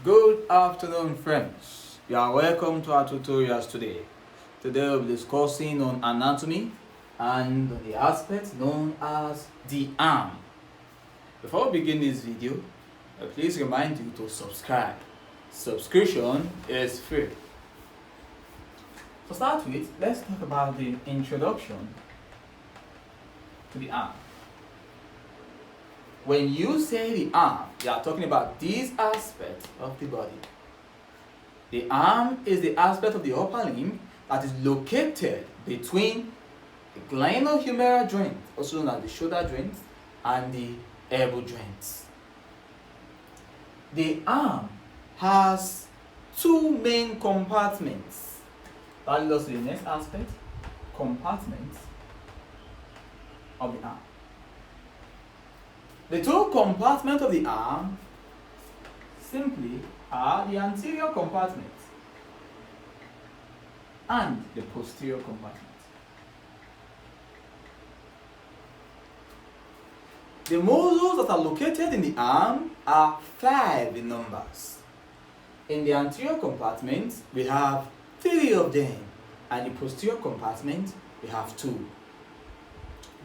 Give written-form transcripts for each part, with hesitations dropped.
Good afternoon, friends. You are welcome to our tutorials today. Today we'll be discussing on anatomy and the aspect known as the arm. Before we begin this video, please remind you to subscribe. Subscription is free. To start with, let's talk about the introduction to the arm. When you say the arm, you are talking about this aspect of the body. The arm is the aspect of the upper limb that is located between the glenohumeral joint, also known as the shoulder joint, and the elbow joints. The arm has two main compartments. That leads us to the next aspect, compartments of the arm. The two compartments of the arm simply are the anterior compartment and the posterior compartment. The muscles that are located in the arm are 5 in numbers. In the anterior compartment, we have 3 of them, and the posterior compartment, we have 2.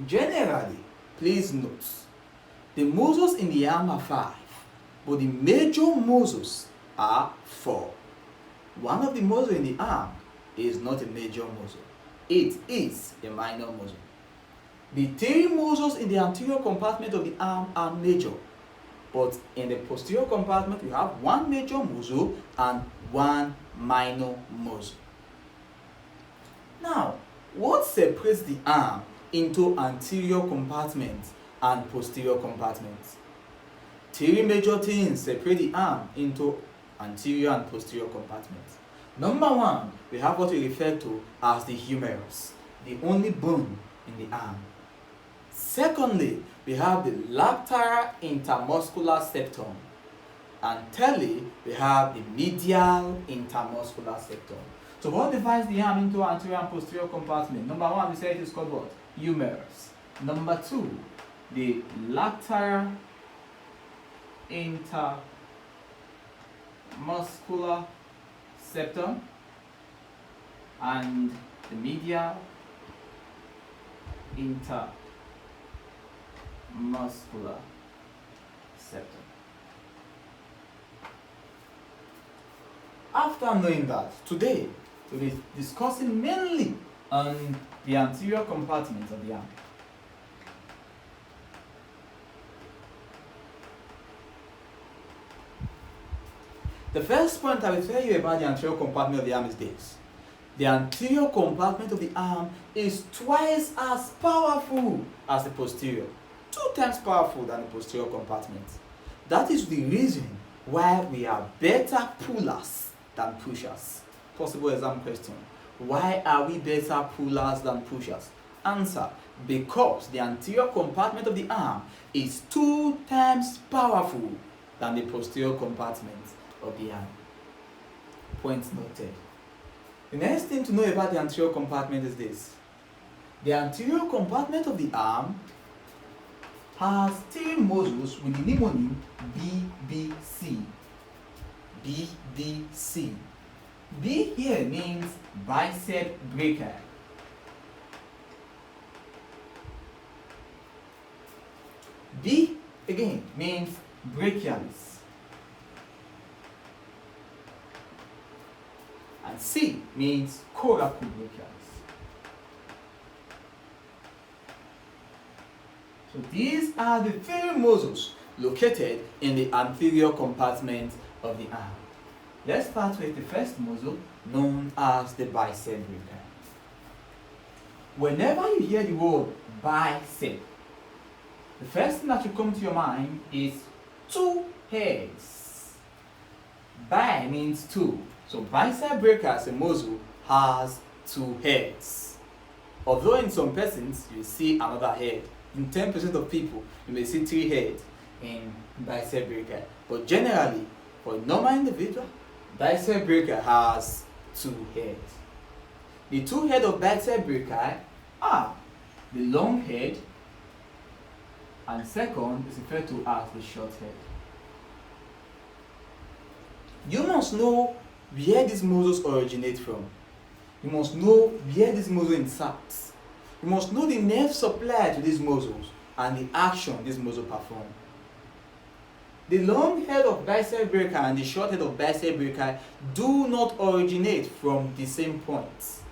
Generally, please note, the muscles in the arm are 5, but the major muscles are 4. One of the muscles in the arm is not a major muscle. It is a minor muscle. The 3 muscles in the anterior compartment of the arm are major, but in the posterior compartment we have 1 major muscle and 1 minor muscle. Now, what separates the arm into anterior compartment and posterior compartments? 3 major things separate the arm into anterior and posterior compartments. Number 1, we have what we refer to as the humerus, the only bone in the arm. Secondly, we have the lateral intermuscular septum. And thirdly, we have the medial intermuscular septum. So what divides the arm into anterior and posterior compartment? Number 1, we said it is called what? Humerus. Number 2, the lateral intermuscular septum and the medial intermuscular septum. After knowing that, today we'll be discussing mainly on the anterior compartment of the arm. The first point I will tell you about the anterior compartment of the arm is this. The anterior compartment of the arm is twice as powerful as the posterior. 2 times powerful than the posterior compartment. That is the reason why we are better pullers than pushers. Possible exam question. Why are we better pullers than pushers? Answer: because the anterior compartment of the arm is 2 times powerful than the posterior compartment of the arm. Point noted. The next thing to know about the anterior compartment is this. The anterior compartment of the arm has 3 muscles with the mnemonic BBC. BBC. B here means biceps brachii. B again means brachialis. And C means coracobrachialis. So these are the 3 muscles located in the anterior compartment of the arm. Let's start with the first muscle, known as the bicep brachii. Whenever you hear the word bicep, the first thing that should come to your mind is 2 heads. Bi means 2. So bicep brachii as a muscle has 2 heads. Although in some persons you see another head. In 10% of people you may see 3 heads in bicep brachii. But generally, for a normal individual, bicep brachii has 2 heads. The 2 heads of bicep brachii are the long head, and second is referred to as the short head. You must know where these muscles originate from. You must know where these muscles inserts. You must know the nerve supply to these muscles and the action these muscles perform. The long head of bicep brachii and the short head of bicep brachii do not originate from the same points,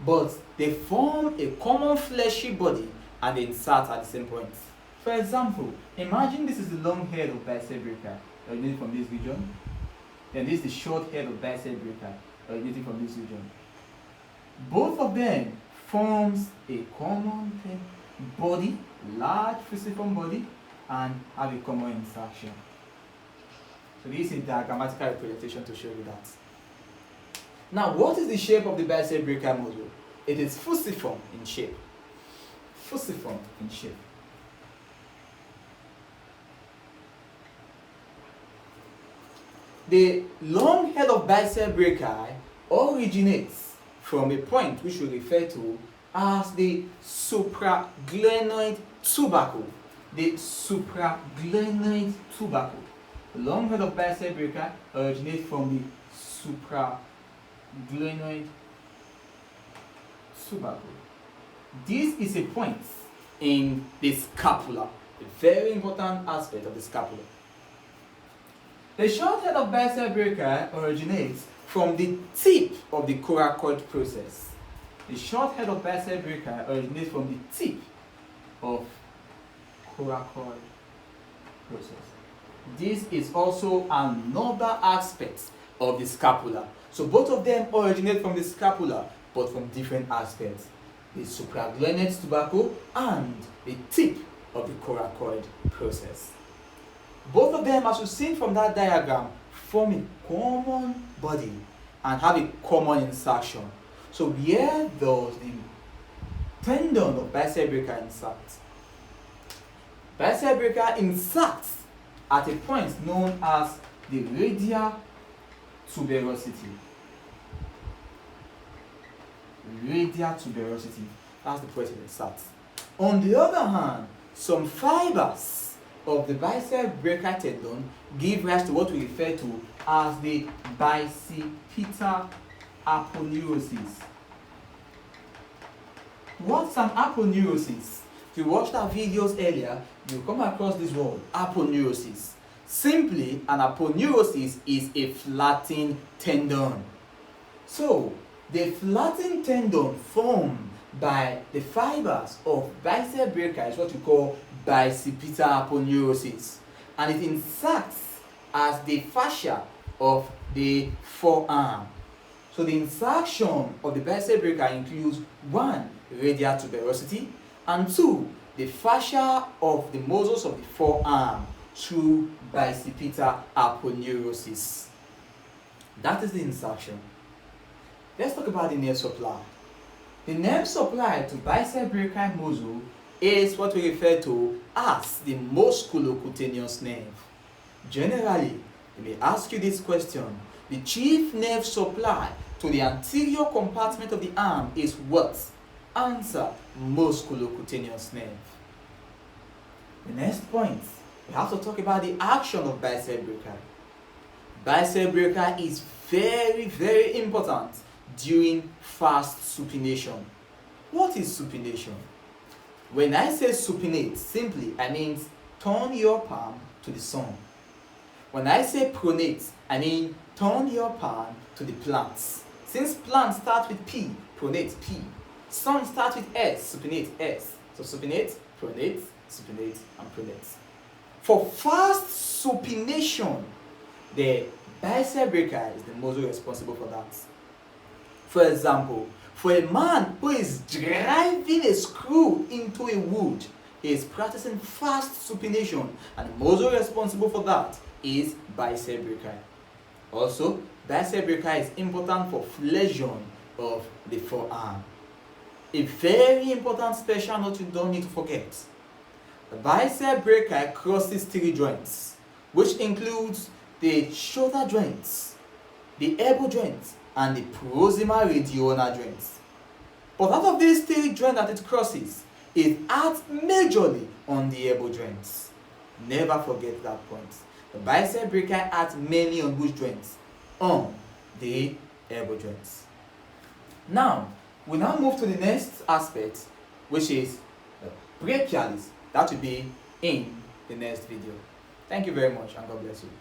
but they form a common fleshy body and they insert at the same point. For example, imagine this is the long head of bicep brachii originating from this region, then this is the short head of bicep brachii originating from this region. Both of them forms a common body, large fusiform body, and have a common insertion. So this is a diagrammatical representation to show you that. Now, what is the shape of the bicep brachii muscle? It is fusiform in shape. Fusiform in shape. The long head of bicep brachii originates from a point which we refer to as the supraglenoid tubercle. The supraglenoid tubercle. The long head of bicep brachii originates from the supraglenoid tubercle. This is a point in the scapula, a very important aspect of the scapula. The short head of bicep brachii originates from the tip of the coracoid process. The short head of bicep brachii originates from the tip of coracoid process. This is also another aspect of the scapula. So both of them originate from the scapula, but from different aspects. The supraglenoid tubercle and the tip of the coracoid process. Both of them, as you've seen from that diagram, form a common body and have a common insertion. So where does the tendon of bicep brachii insert? Bicep brachii inserts at a point known as the radial tuberosity. Radial tuberosity. That's the point it inserts. On the other hand, some fibers of the bicep brachii tendon give rise to what we refer to as the bicipital aponeurosis. What's an aponeurosis? If you watched our videos earlier, you come across this word, aponeurosis. Simply, an aponeurosis is a flattened tendon. So, the flattened tendon formed by the fibers of bicep brachii is what we call bicipital aponeurosis, and it inserts as the fascia of the forearm. So the insertion of the bicep brachii includes 1. Radial tuberosity, and 2. The fascia of the muscles of the forearm through bicipital aponeurosis. That is the insertion. Let's talk about the nerve supply. The nerve supply to bicep brachii muscle is what we refer to as the musculocutaneous nerve. Generally, they may ask you this question: the chief nerve supply to the anterior compartment of the arm is what? Answer: musculocutaneous nerve. The next point, we have to talk about the action of bicep brachii. Bicep brachii is very, very important during fast supination. What is supination? When I say supinate, simply I mean turn your palm to the sun. When I say pronate, I mean turn your palm to the plants. Since plants start with P, pronate P. Sun starts with S, supinate S. So supinate, and pronate. For fast supination, the bicep brachii is the muscle responsible for that. For example, for a man who is driving a screw into a wood, he is practicing fast supination, and the muscle responsible for that is bicep brachii. Also, bicep brachii is important for flexion of the forearm. A very important special note you don't need to forget: the bicep brachii crosses 3 joints, which includes the shoulder joints, the elbow joints, and the proximal radioulnar joints. But out of these 3 joints that it crosses, it acts majorly on the elbow joints. Never forget that point. The bicep brachii acts mainly on which joints? On the elbow joints. Now, we now move to the next aspect, which is the brachialis. That will be in the next video. Thank you very much, and God bless you.